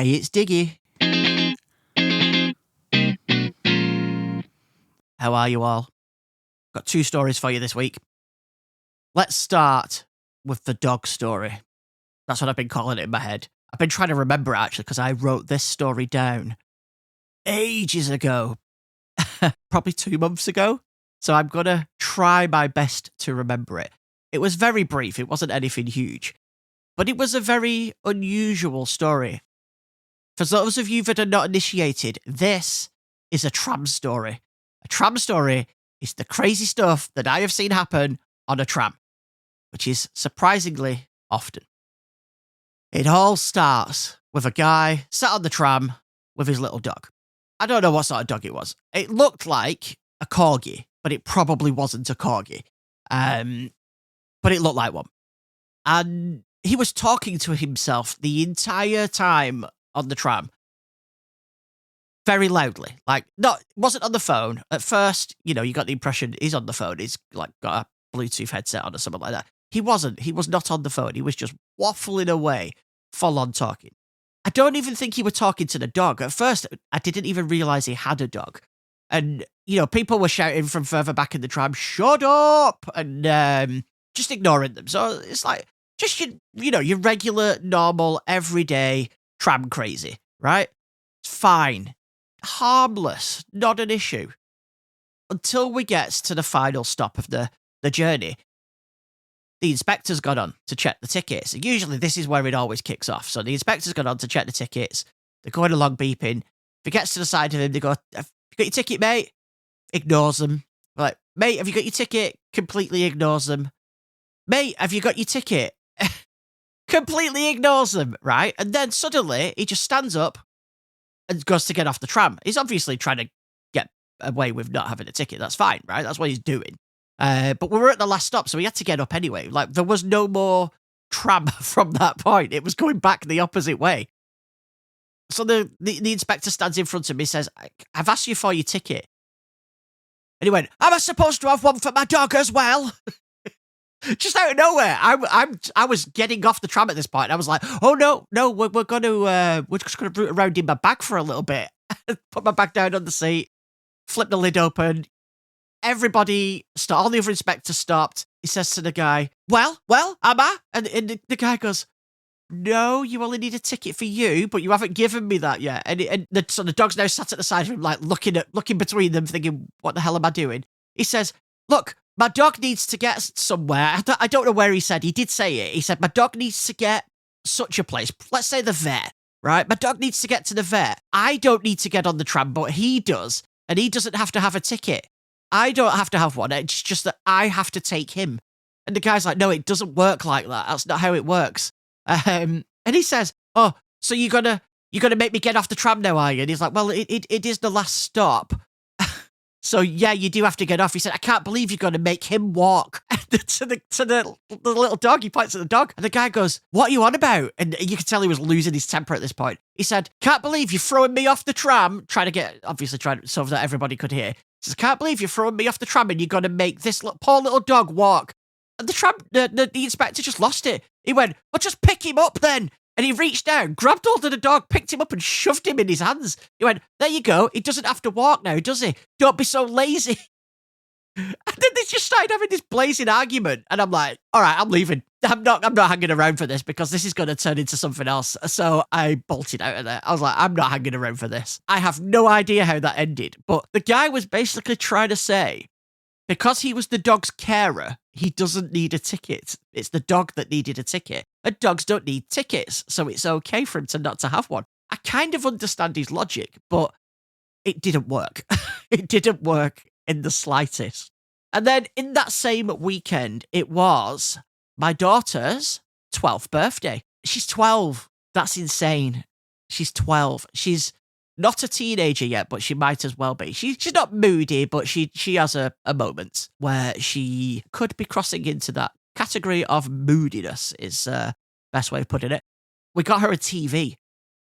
Hey, it's Diggy. How are you all? Got 2 stories for you this week. Let's start with the dog story. That's what I've been calling it in my head. I've been trying to remember it, actually, because I wrote this story down ages ago. Probably 2 months ago. So I'm going to try my best to remember it. It was very brief. It wasn't anything huge. But it was a very unusual story. For those of you that are not initiated, this is a tram story. A tram story is the crazy stuff that I have seen happen on a tram, which is surprisingly often. It all starts with a guy sat on the tram with his little dog. I don't know what sort of dog it was. It looked like a corgi, but it probably wasn't a corgi. But it looked like one. And he was talking to himself the entire time on the tram. Very loudly. Like, wasn't on the phone. At first, you got the impression he's on the phone. He's like got a Bluetooth headset on or something like that. He wasn't. He was not on the phone. He was just waffling away, full on talking. I don't even think he was talking to the dog. At first, I didn't even realize he had a dog. And, people were shouting from further back in the tram, "Shut up!" And just ignoring them. So it's like, just your regular, normal, everyday tram crazy, right? It's fine. Harmless. Not an issue. Until we get to the final stop of the journey. The inspector's gone on to check the tickets. Usually this is where it always kicks off. So the inspector's gone on to check the tickets. They're going along beeping. If he gets to the side of him, they go, "Have you got your ticket, mate?" Ignores them. Like, "Mate, have you got your ticket?" Completely ignores them. "Mate, have you got your ticket?" Completely ignores them, right? And then suddenly he just stands up and goes to get off the tram. He's obviously trying to get away with not having a ticket. That's fine, right? That's what he's doing. But we were at the last stop, so we had to get up anyway. Like, there was no more tram from that point. It was going back the opposite way. So the inspector stands in front of me, says, "I've asked you for your ticket." And he went, "Am I supposed to have one for my dog as well?" Just out of nowhere. I was getting off the tram at this point. I was like, "Oh no, we're just gonna root around in my bag for a little bit." Put my bag down on the seat, flip the lid open. Everybody stopped. All the other inspectors stopped. He says to the guy, well, am I?" And the guy goes, "No, you only need a ticket for you, but you haven't given me that yet." So the dog's now sat at the side of him, like looking between them, thinking, "What the hell am I doing?" He says, "Look, my dog needs to get somewhere." I don't know where he said. He did say it. He said, "My dog needs to get such a place. Let's say the vet, right? My dog needs to get to the vet. I don't need to get on the tram, but he does. And he doesn't have to have a ticket. I don't have to have one. It's just that I have to take him." And the guy's like, "No, it doesn't work like that. That's not how it works." And he says, "Oh, so you're gonna make me get off the tram now, are you?" And he's like, "Well, it is the last stop. So yeah, you do have to get off." He said, "I can't believe you're going to make him walk." to the little dog. He points at the dog. And the guy goes, "What are you on about?" And you could tell he was losing his temper at this point. He said, "Can't believe you're throwing me off the tram." Trying so that everybody could hear. He says, "Can't believe you're throwing me off the tram and you're going to make this poor little dog walk." And the inspector just lost it. He went, "Well, just pick him up then." And he reached down, grabbed hold of the dog, picked him up and shoved him in his hands. He went, "There you go. He doesn't have to walk now, does he? Don't be so lazy." And then they just started having this blazing argument. And I'm like, all right, I'm leaving. I'm not hanging around for this because this is going to turn into something else. So I bolted out of there. I was like, I'm not hanging around for this. I have no idea how that ended. But the guy was basically trying to say, because he was the dog's carer, he doesn't need a ticket. It's the dog that needed a ticket. And dogs don't need tickets, so it's okay for him to not to have one. I kind of understand his logic, but it didn't work. It didn't work in the slightest. And then in that same weekend, it was my daughter's 12th birthday. She's 12. That's insane. She's 12. She's not a teenager yet, but she might as well be. She's not moody, but she has a moment where she could be crossing into that category of moodiness is best way of putting it. We got her a TV.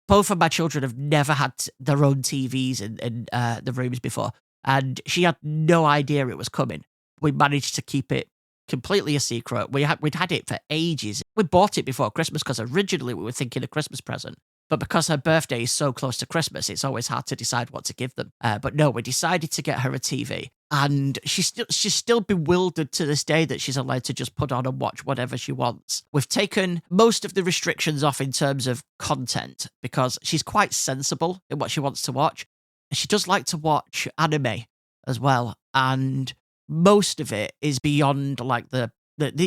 Both of my children have never had their own TVs in the rooms before, and she had no idea it was coming. We managed to keep it completely a secret. We'd had it for ages. We bought it before Christmas because originally we were thinking a Christmas present. But because her birthday is so close to Christmas, it's always hard to decide what to give them. But no, we decided to get her a TV. And she's still bewildered to this day that she's allowed to just put on and watch whatever she wants. We've taken most of the restrictions off in terms of content because she's quite sensible in what she wants to watch. She does like to watch anime as well. And most of it is beyond like the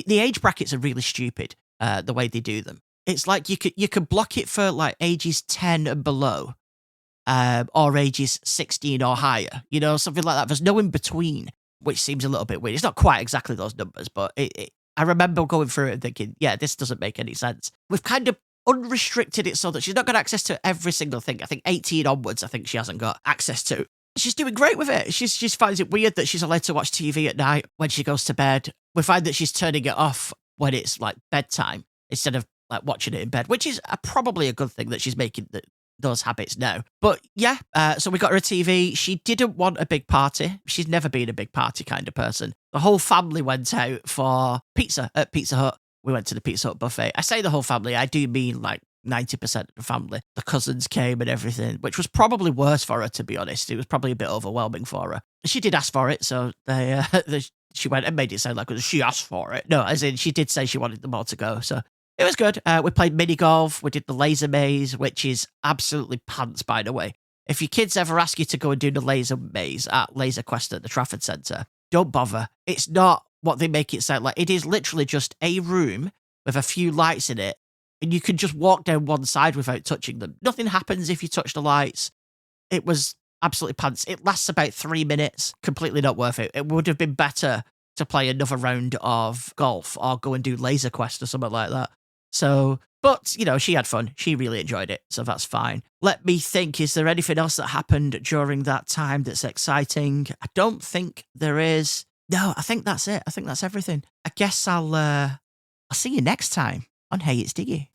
age brackets are really stupid, the way they do them. It's like you could block it for like ages 10 and below, or ages 16 or higher, something like that. There's no in between, which seems a little bit weird. It's not quite exactly those numbers, but I remember going through it and thinking, yeah, this doesn't make any sense. We've kind of unrestricted it so that she's not got access to every single thing. I think 18 onwards, I think she hasn't got access to. She's doing great with it. She finds it weird that she's allowed to watch TV at night when she goes to bed. We find that she's turning it off when it's like bedtime instead of like watching it in bed, which is probably a good thing that she's making those habits now. But yeah, so we got her a TV. She didn't want a big party. She's never been a big party kind of person. The whole family went out for pizza at Pizza Hut. We went to the Pizza Hut buffet. I say the whole family, I do mean like 90% of the family. The cousins came and everything, which was probably worse for her, to be honest. It was probably a bit overwhelming for her. She did ask for it, so she went and made it sound like she asked for it. No, as in she did say she wanted them all to go, so it was good. We played mini golf. We did the laser maze, which is absolutely pants, by the way. If your kids ever ask you to go and do the laser maze at Laser Quest at the Trafford Centre, don't bother. It's not what they make it sound like. It is literally just a room with a few lights in it, and you can just walk down one side without touching them. Nothing happens if you touch the lights. It was absolutely pants. It lasts about 3 minutes. Completely not worth it. It would have been better to play another round of golf or go and do Laser Quest or something like that. So, but, she had fun. She really enjoyed it, so that's fine. Let me think, is there anything else that happened during that time that's exciting? I don't think there is. No, I think that's it. I think that's everything. I guess I'll see you next time on Hey It's Diggy.